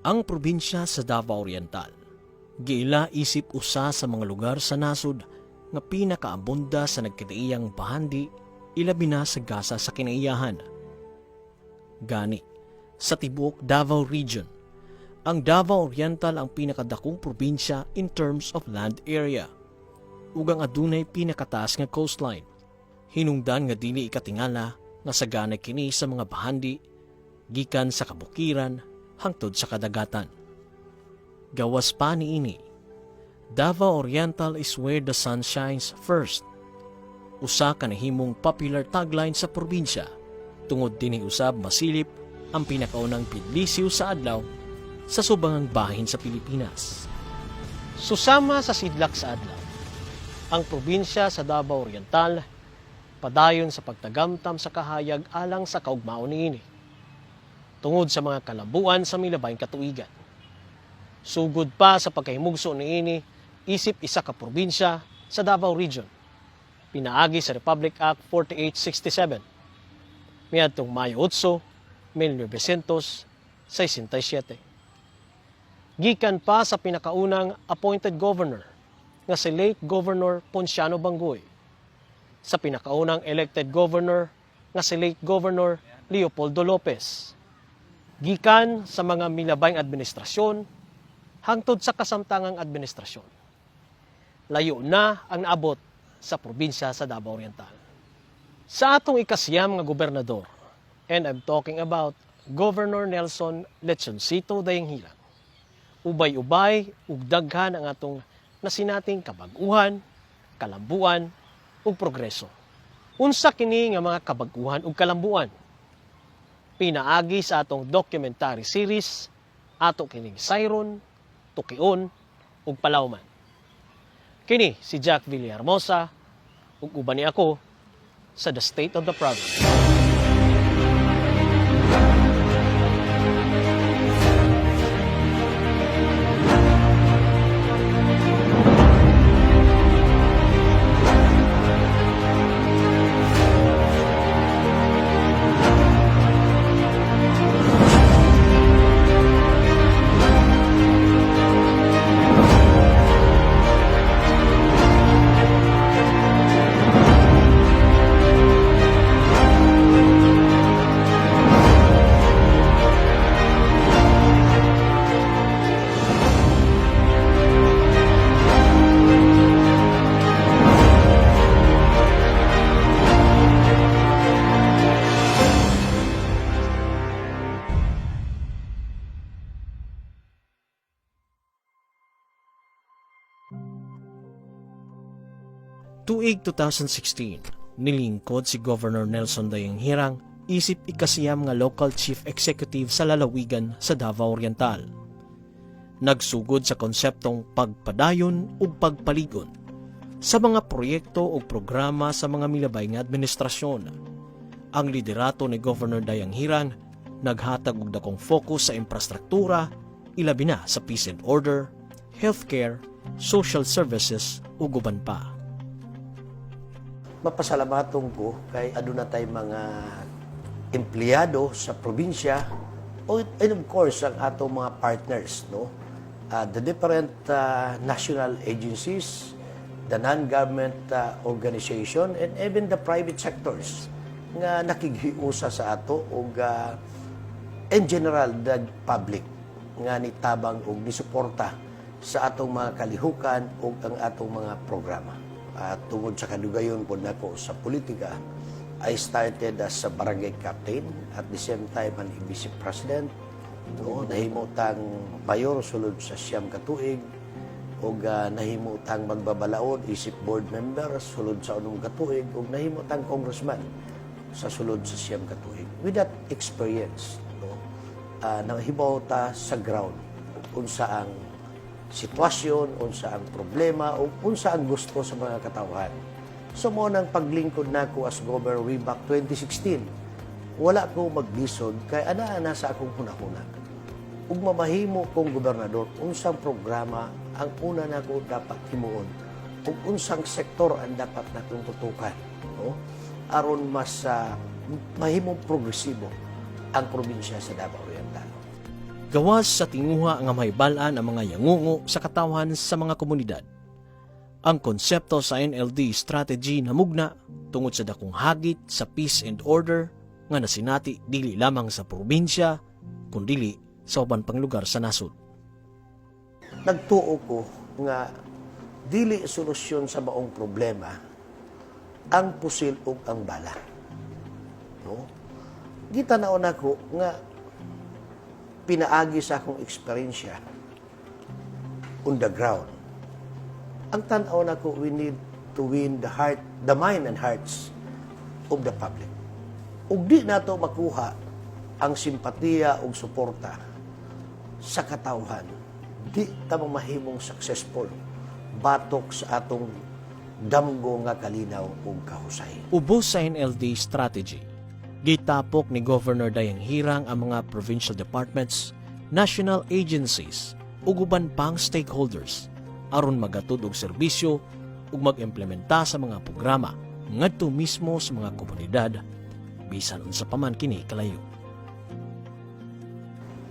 Ang probinsya sa Davao Oriental, giila isip usa sa mga lugar sa nasod nga pinakaabunda sa nagkadaiyang bahandi ilabi na sa gasa sa kinaiyahan. Gani, sa tibuok Davao Region, ang Davao Oriental ang pinakadakong probinsya in terms of land area, ug ang adunay pinakataas nga coastline. Hinungdan nga dili ikatingala nga saganay kini sa mga bahandi gikan sa kabukiran hangtod sa kadagatan. Gawas pa niini, Davao Oriental is where the sun shines first. Usa ka nahimong popular tagline sa probinsya, tungod dinhi usab masilip ang pinakaunang pidlisiw sa adlaw sa subangang bahin sa Pilipinas. Susama sa sidlak sa adlaw, ang probinsya sa Davao Oriental padayon sa pagtagamtam sa kahayag alang sa kaugmaon niini, tungod sa mga kalabuan sa milabayng katuigan. Sugod pa sa pagkahimugso niini, isip isa ka probinsya sa Davao Region, pinaagi sa Republic Act 4867, miadtong Mayo 8, 1967. Gikan pa sa pinakaunang appointed governor nga si late Governor Ponciano Bangoy, sa pinakaunang elected governor nga si late Governor Leopoldo Lopez, gikan sa mga milabayng administrasyon hangtod sa kasamtangang administrasyon. Layo na ang naabot sa probinsya sa Davao Oriental. Sa atong ikasiyam nga gobernador, and I'm talking about Governor Nelson Lechoncito Dayanghirang, ubay-ubay ug daghan ang atong nasinating kabag-uhan, kalambuan ug progreso. Unsa kini nga mga kabag-uhan ug kalambuan? Pinaagi sa atong documentary series ato kining Sayron, Tukion ug Palawman. Kini si Jack Villahermosa ug uban ni ako sa The State of the Province. Tuig 2016, nilingkod si Governor Nelson Dayanghirang isip ikasiyam nga local chief executive sa lalawigan sa Davao Oriental. Nagsugod sa konseptong pagpadayon ug pagpaligon sa mga proyekto ug programa sa mga milabay nga administrasyon. Ang liderato ni Governor Dayanghirang naghatag og dakong focus sa infrastruktura, ilabi na sa peace and order, healthcare, social services ug uban pa. Mapasalamaton ko kay aduna tay mga empleyado sa probinsya and of course ang atong mga partners, no? The different national agencies, the non-government organization and even the private sectors nga nakighiusa sa ato ug in general the public nga nitabang og nisuporta sa atong mga kalihukan ug ang atong mga programa. Tungod sa kadugayon po nako sa politika, I started as a barangay captain at the same time an vice president. Nahimutang mayor sulod sa siyam ka tuig ug nahimutang magbabalaod isip board member sulod sa unong ka tuig ug nahimutang congressman sa sulod sa siyam ka tuig. With that experience, nanghibaw ta sa ground unsa ang sitwasyon, unsa ang problema, o unsa ang gusto sa mga katawhan. So mo nang paglingkod nako as governor way back 2016, wala ko maglisod kay ana sa akong hunahuna. Ug mamahimo kong gobernador, unsang programa ang una nako dapat himuon, ug unsang sektor ang dapat natong tutukan, no? Aron mas mahimong progresibo ang probinsya sa Davao Oriental. Gawas sa tinguha nga mahibalaan ang mga yangungo sa katawhan sa mga komunidad. Ang konsepto sa NLD strategy namugna tungod sa dakong hagit sa peace and order nga nasinati dili lamang sa probinsya kundi sa uban pang lugar sa nasod. Nagtuo ko nga dili solusyon sa maong problema ang pusil ug ang bala. No? Gitanaw nako nga pinaagi sa akong eksperyensya on the ground. Ang tan-aw nako, we need to win the mind and hearts of the public. Ug di nato makuha ang simpatiya ug suporta sa katawhan, di ta mahimong successful batok sa atong damgo nga kalinaw ug kahusay. Ubos sa NLD strategy, gitapok ni Governor Dayang Hirang ang mga provincial departments, national agencies ug uban pang stakeholders aron magatud og serbisyo ug mag-implementa sa mga programa ngadto mismo sa mga komunidad bisan unsa pa man kini kalayo.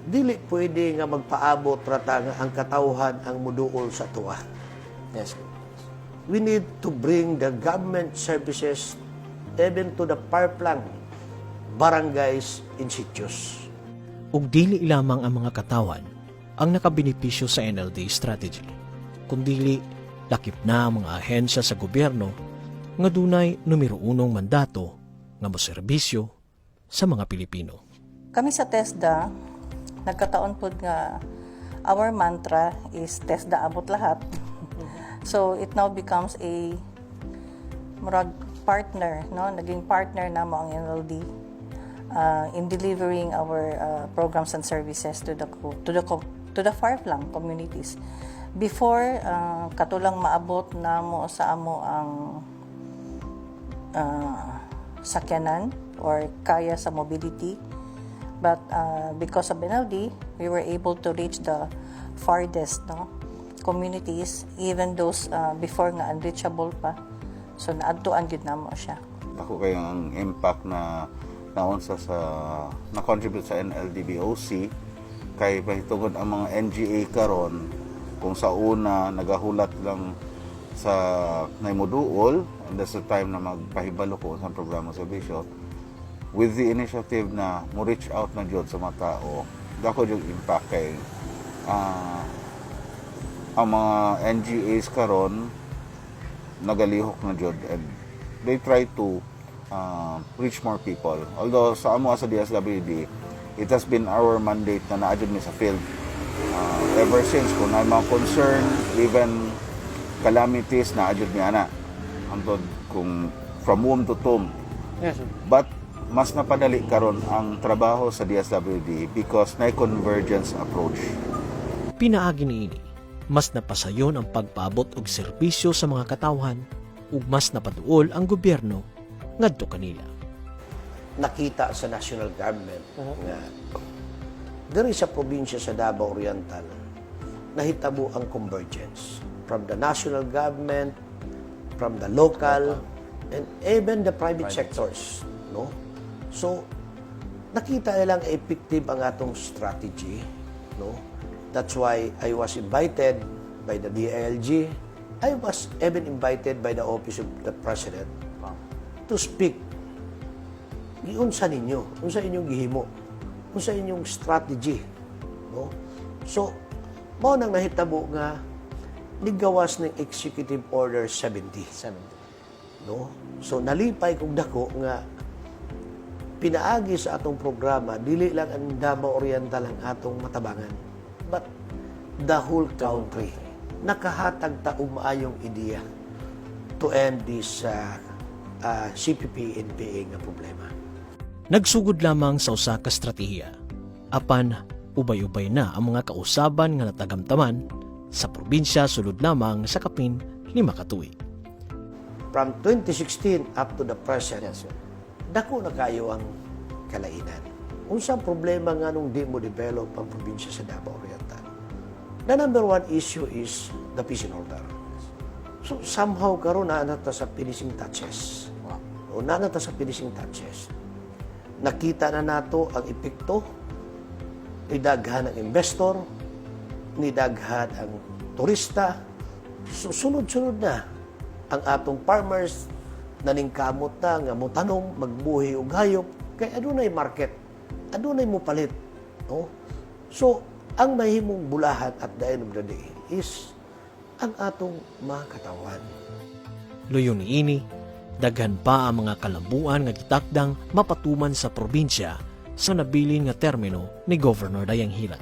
Dili pwede nga magpaabot rata nga ang katawhan ang muduol sa tuwa. Yes. We need to bring the government services even to the parplang barangays in sitios. Ug dili lamang ang mga katawan ang nakabenepisyo sa NLD strategy, kundi lakip na ang mga ahensya sa gobyerno nga dunay numero 1 mandato nga moserbisyo sa mga Pilipino. Kami sa TESDA, nagkataon po nga our mantra is TESDA abot lahat. So it now becomes a murag partner, no? Naging partner na mo ang NLD in delivering our programs and services to the far-flung communities. Before katulang maabot na mo sa amo ang sakyanan or kaya sa mobility, but because of NLD, we were able to reach the farthest, no, communities, even those before nga unreachable pa. So naadtuan gyud namo siya. Ako kayo ang impact na naunsa sa na-contribute sa NLD-BOC kay mahitungod ang mga NGA karon kung sa una nagahulat lang sa naimuduol, and that's the time na magpahibalo ko sa programa sa Bishop, with the initiative na mo reach out na jud sa mga tao, dako yung impact kay ang mga NGAs karon nagalihok na jud and they try to reach more people. Although sa amo sa DSWD, it has been our mandate na naadjud mi sa field ever since kung na mga concern, even calamities na adjud mi ana antod kung from womb to tomb. Yes, sir. But mas napadali karon ang trabaho sa DSWD because na convergence approach. Pinaagi niini, mas napasayon ang pagpaabot og serbisyo sa mga katawhan ug mas napatuol ang gobyerno ngadto kanila. Nakita sa national government nga diri sa probinsya sa Davao Oriental nahitabo ang convergence from the national government, from the local, and even the private sectors, no? So nakita nilang effective ang atong strategy, no? That's why I was invited by the DILG. I was even invited by the Office of the President to speak. Unsa ninyo? Unsa inyong gihimo? Unsa inyong strategy? No? So, mao nang nahitabo nga nigawas ng Executive Order 70. No? So, nalipay kong dako nga pinaagi sa atong programa, dili lang ang Davao Oriental ang atong matabangan, but the whole country. Nakahatag ta og maayong ideya to end this CPP-NPA nga problema. Nagsugod lamang sa usa ka estratehiya, apan ubay-ubay na ang mga kausaban nga natagamtaman sa probinsya sulod lamang sa kapin 5 ka tuig. From 2016 up to the present, Yes, sir. dako na kayo ang kalainan. Unsang problema nga nung di mo develop ang probinsya sa Davao Oriental? The number one issue is the peace and order. So somehow karon na nata sa finishing touches. O nata sa finishing touches. Nakita na nato ang epekto nidaghan ang investor, nidaghan ang turista, sunod-sunod na ang atong farmers naningkamot na nga mutanong magbuhi og hayop kay adunay market, adunay mo palit, no? So ang mahimong bulahan at the end of the day is ang atong mga katawan. Luyo niini, daghan pa ang mga kalambuan nga gitakdang mapatuman sa probinsya sa nabilin nga termino ni Governor Dayang Hiran.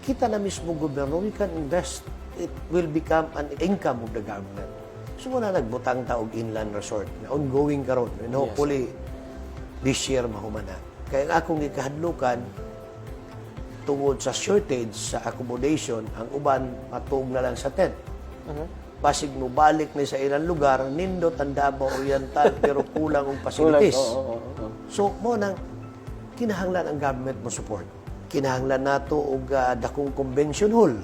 Kita na mismo gobyerno, we can invest. It will become an income of the government. So muna nagbutang taog inland resort na ongoing karon and hopefully this year mahumana. Kaya ang akong ikahadlukan tungod sa shortage sa accommodation, ang uban matug na lang sa tent. Pasig mo balik na sa ilang lugar, nindot ang Davao Oriental pero kulang ang facilities. So mo nang kinahanglan ang government mo support. Kinahanglan nato og dakong convention hall.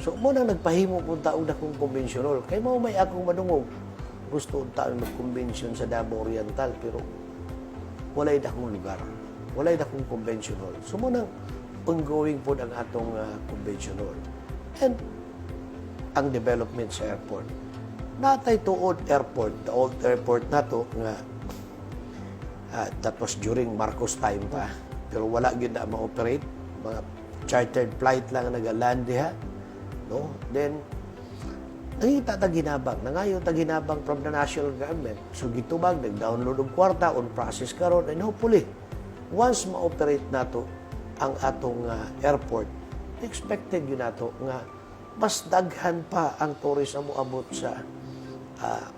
So mo nang nagpahimo pud ta og dakong convention hall. Kay mao may akong madungog. Gusto ta mag-convention sa Davao Oriental pero walay dakong lugar. Walay dakong convention hall. So mo nang ongoing po ang atong convention hall. And ang development sa airport. Natay tuod airport, the old airport nato nga that was during Marcos time pa. Pero wala gyud na ma-operate. Mga chartered flight lang nag-land diha. No? Then nangita ta ginabang, nangayo ta ginabang from the national government. So gitubag nag-download og kwarta on process karon and hopefully once ma-operate nato ang atong airport, expected yun nato nga mas daghan pa ang tourist mo abot sa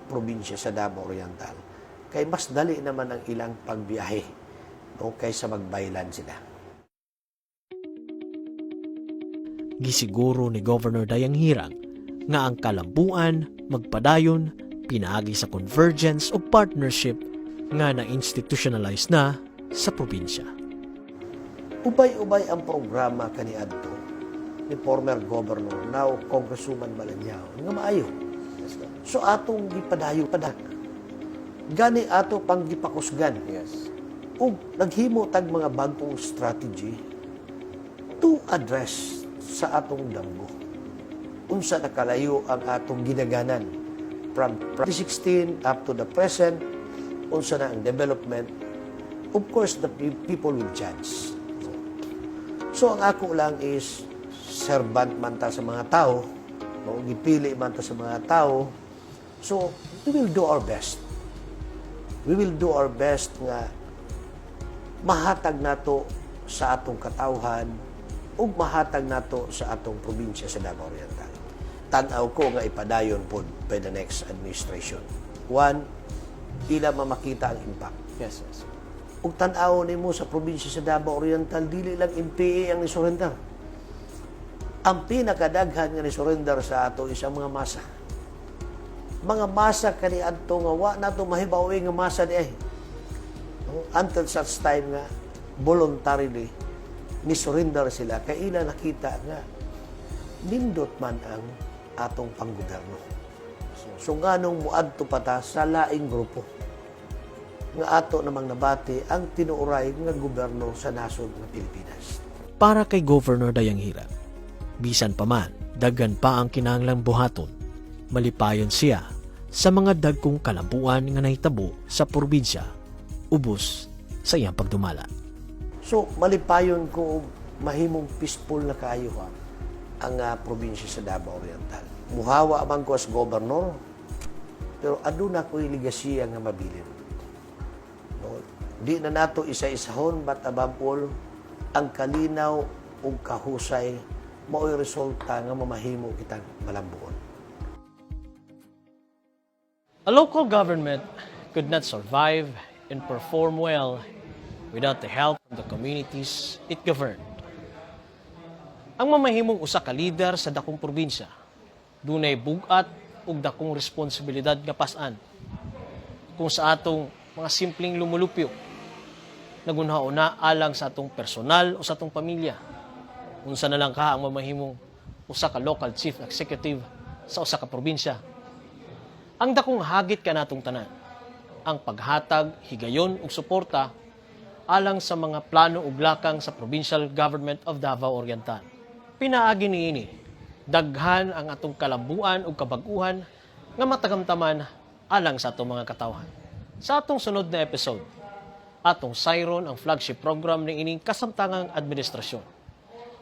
probinsya sa Davao Oriental. Kay mas dali naman ang ilang pagbiyahe, no, kaysa magbaylan sila. Gisiguro ni Governor Dayang Hiran nga ang kalambuan magpadayon pinaagi sa convergence o partnership nga na-institutionalize na sa probinsya. Ubay-ubay ang programa kaniadto ni former governor, now Congresswoman Balanyao, nga maayo. So atong gipadayo padak. Gani ato pang gipakusgan. Yes. Ug naghimo tag mga bagong strategy to address sa atong damgo. Unsa nakalayo ang atong ginaganan from 2016 up to the present, unsa na ang development. Of course, the people will judge. So ang ako lang is servant man ta sa mga tao, no? Gipili man ta sa mga tao. So we will do our best. We will do our best nga mahatag nato sa atong katawhan ug mahatag nato sa atong probinsya sa Davao Oriental. Tan-aw ko nga ipadayon pod by the next administration. One, ila mamakita ang impact. Yes, yes. Ug tan-aw nimo sa probinsya sa Davao Oriental, dili lang MPA ang ni-surrender. Ang pinakadaghan nga ni-surrender sa ato is ang mga masa. Mga masa kaniadto nga wa nato mahibawi nga masa di ay. No? Until such time nga voluntarily ni-surrender sila kay ila nakita nga nindot man ang atong panggobyerno. So nganong muadto pa ta sa laing grupo nga ato namang nabati ang tinuuray nga gobyerno sa nasod ng Pilipinas. Para kay Governor Dayang Hiran, bisan pa man, daghan pa ang kinahanglang buhaton, malipayon siya sa mga dagkong kalambuan nga nahitabo sa probinsya, ubos sa iyang pagdumala. So, malipayon ko mahimong peaceful na kaayo ang probinsya sa Davao Oriental. Muhawa man ko as governor, pero aduna ko'y ligasiya nga mabilin. No? Di na nato isa-isahon, but above all, ang kalinaw o kahusay mao'y resulta nga mamahimo kitang malambuon. A local government could not survive and perform well without the help from the communities it governed. Ang mamahimong usa ka leader sa dakong probinsya, dunay bugat ug dakong responsibilidad nga pas-an. Kung sa atong mga simpleng lumulupyo, nagunhauna alang sa atong personal o sa atong pamilya. Unsa na lang ka ang mamahimong usa ka local chief executive sa usa ka probinsya. Ang dakong hagit ka natong tanan, ang paghatag, higayon ug suporta alang sa mga plano ug lakang sa Provincial Government of Davao Oriental. Pinaagi niini, daghan ang atong kalambuan ug kabag-uhan nga matagamtaman alang sa atong mga katawhan. Sa atong sunod na episode, atong sayron ang flagship program ng ining kasamtangang administrasyon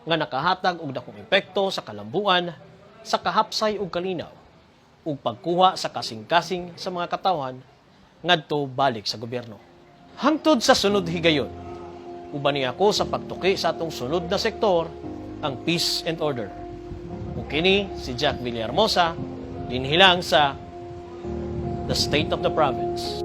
nga nakahatag og dakong epekto sa kalambuan, sa kahapsay ug kalinaw ug pagkuha sa kasing-kasing sa mga katawhan ngadto balik sa gobyerno. Hangtod sa sunod higayon, uban ni ako sa pagtuki sa atong sunod na sektor, ang peace and order. Ug kini si Jack Villahermosa, dinhilang sa The State of the Province.